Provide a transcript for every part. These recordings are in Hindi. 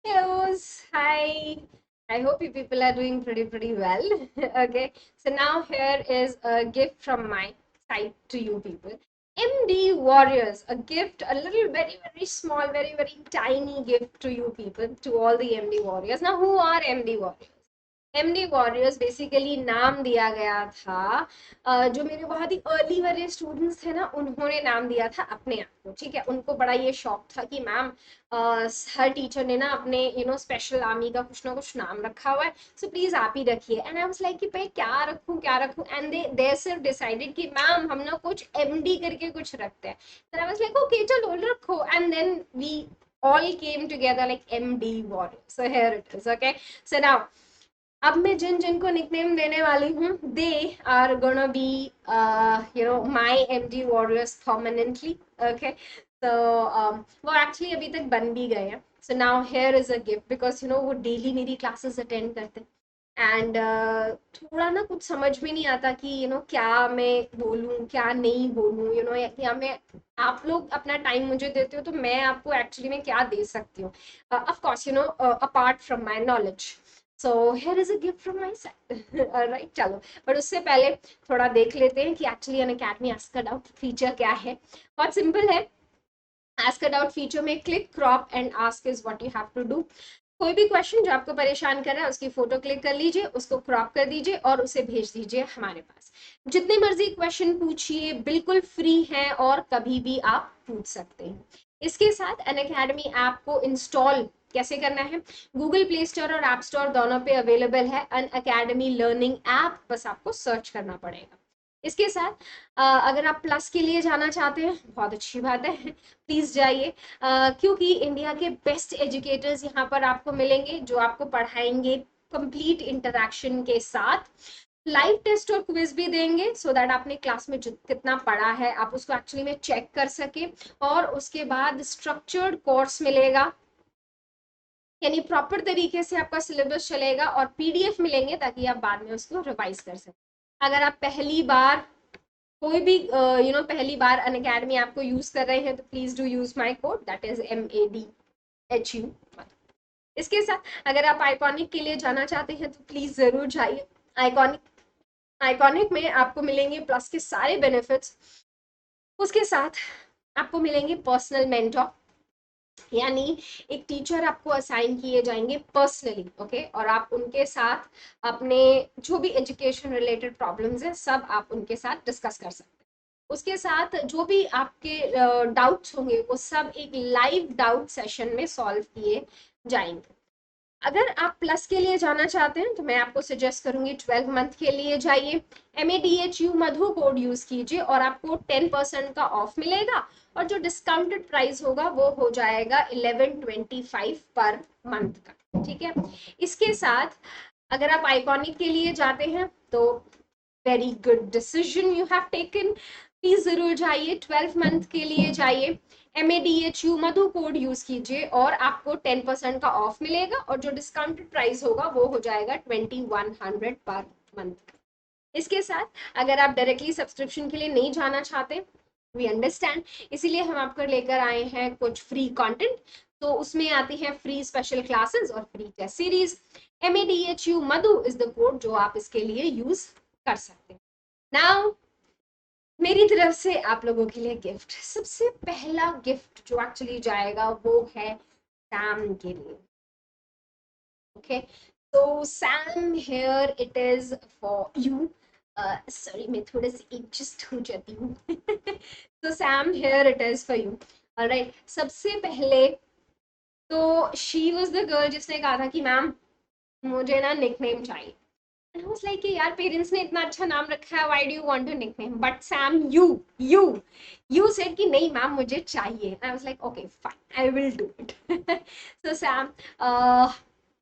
Hellos, hi. I hope you people are doing pretty well. Okay, so now here is a gift from my side to you people. MD Warriors, a gift, a little very small, very tiny gift to you people, to all the MD Warriors. Now, who are MD Warriors? MD warriors basically नाम दिया गया था जो मेरे बहुत ही अर्ली वाले स्टूडेंट्स थे ना, उन्होंने नाम दिया था अपने आप को। ठीक है, उनको बड़ा ये शौक था कि मैम हर टीचर ने ना अपने स्पेशल आर्मी का कुछ ना कुछ नाम रखा हुआ है, सो प्लीज आप ही रखिए। एंड आई वाज लाइक कि भाई क्या रखूं, एंड दे सिर्फ डिसाइडेड कि मैम हम ना कुछ एमडी करके कुछ रखते हैं। Then I was like okay चलो रखो, and then we all came together like MD Warriors. So here it is, okay? So now अब मैं जिन जिनको निकनेम देने वाली हूँ, they are gonna be my MD warriors permanently. Okay, तो वो एक्चुअली अभी तक बन भी गए हैं। So now here is a gift because वो डेली मेरी क्लासेस अटेंड करते हैं। एंड थोड़ा ना कुछ समझ में नहीं आता कि क्या मैं बोलूँ क्या नहीं बोलूँ, या मैं, आप लोग अपना टाइम मुझे देते हो तो मैं आपको एक्चुअली में क्या दे सकती हूँ, of course apart from my knowledge. So here is a gift from my side. Alright, चलो, बट उससे पहले थोड़ा देख लेते हैं कि actually Unacademy ask a doubt feature क्या है। बहुत सिंपल है। आस्क अ डाउट फीचर में click crop and ask is what you have to do. कोई भी क्वेश्चन जो आपको परेशान कर रहा है उसकी फोटो क्लिक कर लीजिए, उसको क्रॉप कर दीजिए और उसे भेज दीजिए हमारे पास। जितने मर्जी क्वेश्चन पूछिए, बिल्कुल फ्री है और कभी भी आप पूछ सकते हैं। इसके साथ अनअकैडमी ऐप को इंस्टॉल कैसे करना है, गूगल प्ले स्टोर और ऐप स्टोर दोनों पे अवेलेबल है अनअकैडमी लर्निंग ऐप, बस आपको सर्च करना पड़ेगा। इसके साथ अगर आप प्लस के लिए जाना चाहते हैं, बहुत अच्छी बात है, प्लीज जाइए, क्योंकि इंडिया के बेस्ट एजुकेटर्स यहाँ पर आपको मिलेंगे जो आपको पढ़ाएंगे कंप्लीट इंटरेक्शन के साथ। लाइव टेस्ट और क्विज भी देंगे सो दैट आपने क्लास में कितना पढ़ा है आप उसको एक्चुअली में चेक कर सके। और उसके बाद स्ट्रक्चर्ड कोर्स मिलेगा, यानी प्रॉपर तरीके से आपका सिलेबस चलेगा, और पीडीएफ मिलेंगे ताकि आप बाद में उसको रिवाइज कर सकें। अगर आप पहली बार कोई भी पहली बार अनअकैडमी आपको यूज कर रहे हैं तो please do use my code, that is MADHU। इसके साथ अगर आप आइकॉनिक के लिए जाना चाहते हैं तो प्लीज जरूर जाइए। आइकॉनिक आइकॉनिक में आपको मिलेंगे प्लस के सारे बेनिफिट्स। उसके साथ आपको मिलेंगे पर्सनल मेंटर, यानी एक टीचर आपको असाइन किए जाएंगे पर्सनली, ओके, और आप उनके साथ अपने जो भी एजुकेशन रिलेटेड प्रॉब्लम्स हैं सब आप उनके साथ डिस्कस कर सकते हैं। उसके साथ जो भी आपके डाउट्स होंगे वो सब एक लाइव डाउट सेशन में सॉल्व किए जाएंगे। अगर आप प्लस के लिए जाना चाहते हैं तो मैं आपको सजेस्ट करूंगी 12 मंथ के लिए जाइए, MADHU मधु कोड यूज कीजिए और आपको 10% का ऑफ मिलेगा, और जो डिस्काउंटेड प्राइस होगा वो हो जाएगा 1125 पर मंथ का। ठीक है, इसके साथ अगर आप आइकॉनिक के लिए जाते हैं तो very good decision you have taken, please जरूर जाइए, 12 मंथ के लिए जाइए, MADHU मधु कोड यूज कीजिए और आपको 10% का ऑफ मिलेगा, और जो डिस्काउंटेड प्राइस होगा वो हो जाएगा 2100 पर मंथ। इसके साथ अगर आप डायरेक्टली सब्सक्रिप्शन के लिए नहीं जाना चाहते, वी अंडरस्टैंड, इसीलिए हम आपको लेकर आए हैं कुछ फ्री कंटेंट। तो उसमें आती है फ्री स्पेशल क्लासेस और free test series. MADHU Madhu is the code जो आप इसके लिए यूज कर सकते हैं। नाउ मेरी तरफ से आप लोगों के लिए गिफ्ट, सबसे पहला गिफ्ट जो एक्चुअली जाएगा वो है सैम के लिए। ओके, तो Sam here it is for you. Sorry, मैं थोड़ा सी एडजस्ट हो जाती हूँ। तो Sam here it is for you. Alright, सबसे पहले तो शी वाज द गर्ल जिसने कहा था कि मैम मुझे ना निकनेम चाहिए। And I was like, यार पेरेंट्स ने इतना अच्छा नाम रखा है, why do you want to nickname? But Sam, you said कि नहीं मैम मुझे चाहिए। And I was like, okay, fine, I will do it. So Sam,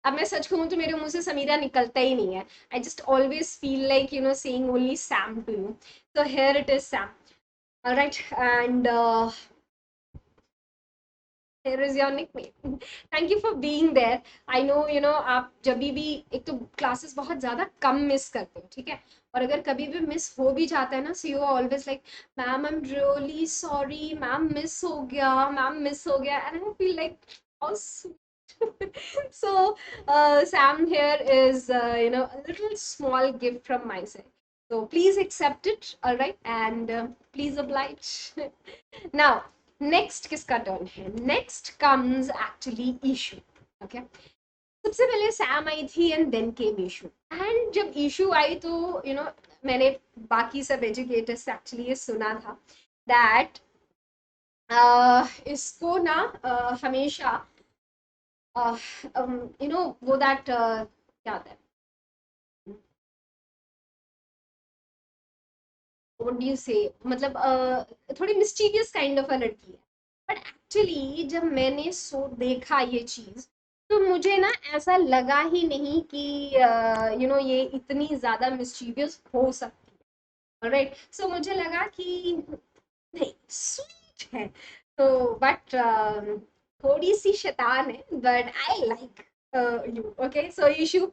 अब मैं सच कहूँ तो मेरे मुंह से समीरा निकलता ही नहीं है। I just always feel like saying only Sam to you. So here it is, Sam. All right, and here is your nickname. Thank you for being there. I know आप जब भी एक तो क्लासेस बहुत ज्यादा कम मिस करते हो, ठीक है, और अगर कभी भी मिस हो भी जाता है ना, so you always like ma'am I am really sorry, ma'am miss हो गया, मैम मिस हो गया, and I feel like So Sam here is a little small gift from my side. So please accept it, all right, and please oblige. Now next किसका turn है? Next comes actually issue. Okay. सबसे पहले सैम आई थी and then came Ishu, and जब इशू आई तो मैंने बाकी सब एजुकेटर्स से एक्चुअली ये सुना था दैट इसको ना हमेशा वो दैट क्या होता है, व्हाट डू यू से, मतलब थोड़ी मिस्टीरियस काइंड ऑफ अ लड़की है। बट एक्चुअली जब मैंने देखा ये चीज, तो मुझे ना ऐसा लगा ही नहीं कि ये इतनी ज्यादा मिस्टीरियस हो सकती है। राइट, सो मुझे लगा कि नहीं, स्वीट है तो, बट थोड़ी सी शैतान है, but I like you. Okay, so Ishu,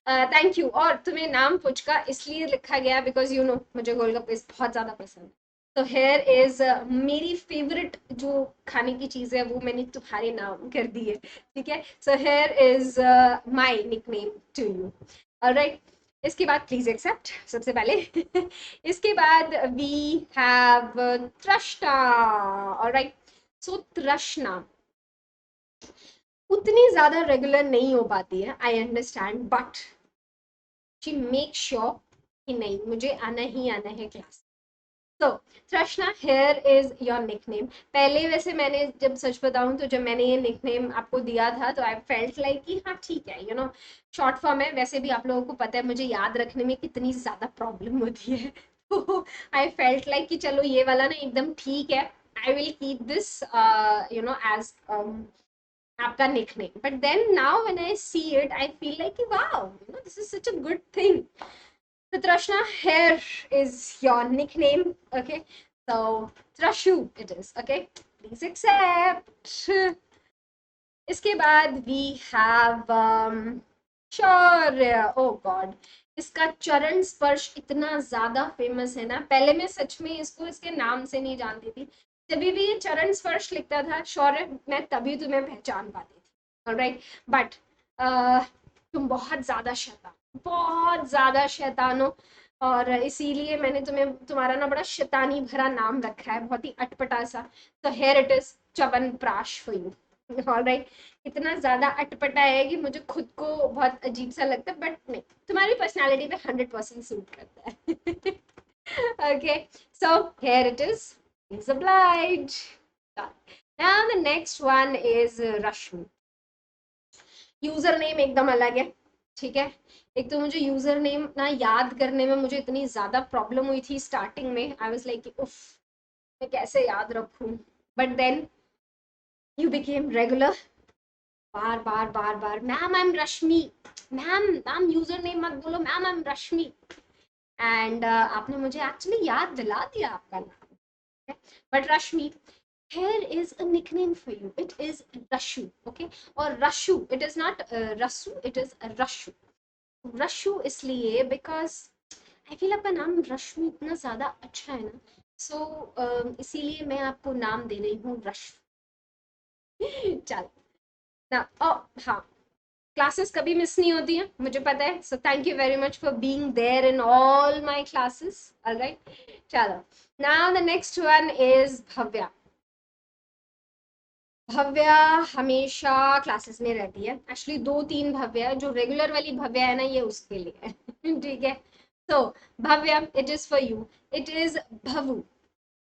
thank you. और तुम्हें नाम पुचका इसलिए लिखा गया बिकॉज मुझे गोलगप्पे बहुत ज्यादा पसंद है। तो हेयर इज मेरी फेवरेट जो खाने की चीज है वो मैंने तुम्हारे नाम कर दी है, ठीक है। So here is my nickname to you, alright. इसके बाद प्लीज एक्सेप्ट सबसे पहले। इसके बाद we have Trishna, alright. So Trishna उतनी ज्यादा रेगुलर नहीं हो पाती है, I understand, but she make sure कि नहीं, मुझे आना ही आना है क्लास। तो तृष्णा, हेयर इज योर निकनेम। पहले वैसे मैंने जब सच बताऊं तो जब मैंने ये निकनेम आपको दिया था तो आई फेल्ट लाइक कि हाँ ठीक है, शॉर्ट फॉर्म है। वैसे भी आप लोगों को पता है मुझे याद रखने में कितनी ज्यादा प्रॉब्लम होती है। तो आई फेल्ट लाइक कि चलो ये वाला ना एकदम ठीक है, I will keep this as आपका nickname. But then now when I see it I feel like wow, this is such a good thing. So Trashna, here is your nickname. Okay, so Trashu it is. Okay, please accept. इसके बाद we have Shaurya. oh god, इसका चरण स्पर्श इतना ज्यादा फेमस है ना, पहले मैं सच में इसको इसके नाम से नहीं जानती थी। जब भी ये चरण स्पर्श लिखता था शौर्य, मैं तभी तुम्हें पहचान पाती थी, ऑलराइट। बट तुम बहुत ज्यादा शैतान हो, और इसीलिए मैंने तुम्हें तुम्हारा ना बड़ा शैतानी भरा नाम रखा है, बहुत ही अटपटा सा। तो here it is Chyawanprash for you, alright. इतना ज्यादा अटपटा है कि मुझे खुद को बहुत अजीब सा लगता है, बट नहीं, तुम्हारी पर्सनालिटी पे 100% सूट करता है। Okay, so here it is oblige। now the next one is Rashmi. User name एकदम अलग है, ठीक है। एक तो मुझे यूजर नेम ना याद करने में मुझे इतनी ज्यादा प्रॉब्लम हुई थी स्टार्टिंग में, आई वाज लाइक उफ, मैं कैसे याद रखूं। But then you became regular, बार बार बार बार, ma'am I am Rashmi, ma'am ma'am username मत बोलो, ma'am I am Rashmi. And आपने मुझे एक्चुअली याद दिला दिया आपका नाम। But Rashmi, here is a nickname for you, it is Rashu, okay, और Rashu, it is not Rasu, it is Rashu। Rashu इसलिए because I feel आपका नाम रश्मि इतना ज्यादा अच्छा है ना, सो इसीलिए मैं आपको नाम दे रही हूँ रश्मि। चल ना, ओ हाँ, क्लासेस कभी मिस नहीं होती हैं मुझे पता है, so thank you very much for being there in all my classes, alright. चलो, now the next one is Bhavya. Bhavya हमेशा क्लासेस में रहती है, एक्चुअली दो तीन भव्या है, जो रेगुलर वाली भव्या है ना ये उसके लिए है। ठीक है, तो Bhavya it is for you, it is Bhavu,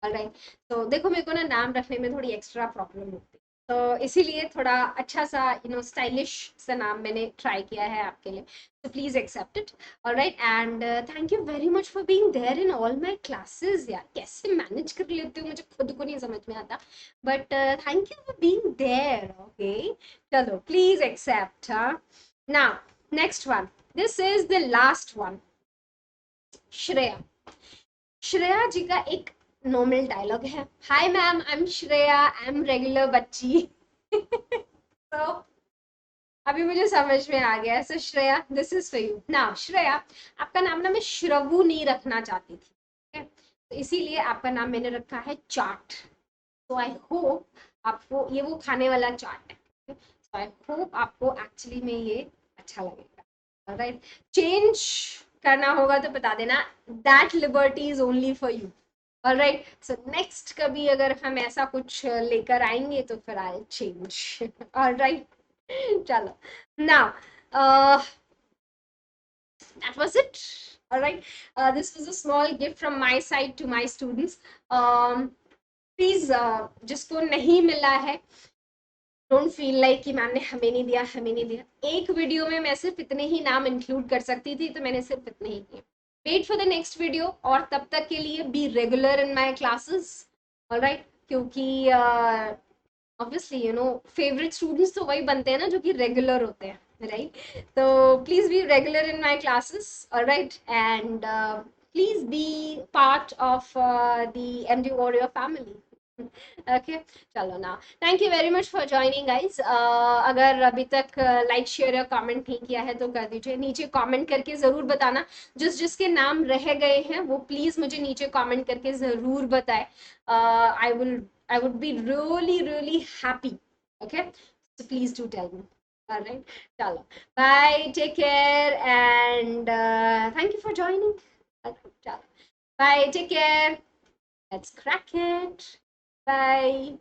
alright. तो देखो मेरे को ना नाम रखने में थोड़ी एक्स्ट्रा प्रॉब्लम होती है, तो इसीलिए थोड़ा अच्छा सा स्टाइलिश सा नाम मैंने ट्राई किया है आपके लिए, तो please accept it, alright. And thank you very much for being there in all my classes. यार कैसे मैनेज कर लेते हो मुझे खुद को नहीं समझ में आता, but thank you for being there. Okay, चलो please accept. Now next one, this is the last one, Shreya. Shreya ji का एक नॉर्मल डायलॉग है, hi ma'am I am Shreya, I am regular बच्ची। तो अभी मुझे समझ में आ गया, so Shreya this is for you. Now Shreya, आपका नाम ना मैं श्रवू नहीं रखना चाहती थी, ठीक है, तो इसीलिए आपका नाम मैंने रखा है चाट। तो आई होप आपको ये वो खाने वाला चाट है, आई होप आपको एक्चुअली में ये अच्छा लगेगा। राइट, चेंज करना होगा तो बता देना, that liberty is only for you. Alright, so next कभी अगर हम ऐसा कुछ लेकर आएंगे तो फिर आई चेंज। ऑलराइट, चलो, now that was it. All right, this was a small gift from my side to my students. Please, जिसको नहीं मिला है, डोंट फील लाइक कि मैम ने हमें नहीं दिया, हमें नहीं दिया। एक वीडियो में मैं सिर्फ इतने ही नाम इंक्लूड कर सकती थी, तो मैंने सिर्फ इतने ही किए। Wait for the next video, और तब तक के लिए be regular in my classes. Alright, क्योंकि obviously you know favourite students तो वही बनते हैं ना जो कि रेगुलर होते हैं, राइट? तो please be regular in my classes, alright, and please be part of the MD warrior family. Okay, चलो ना, thank you very much for joining guys. अगर अभी तक लाइक शेयर या कमेंट नहीं किया है तो कर दीजिए, नीचे कमेंट करके ज़रूर बताना। जिसके नाम रह गए हैं वो प्लीज़ मुझे नीचे कमेंट करके ज़रूर बताए। I would be really, really happy. Okay, so please do tell me. All right, chalo. Bye. Take care, and thank you for joining. Chalo. Bye. Take care. Let's crack it. Bye.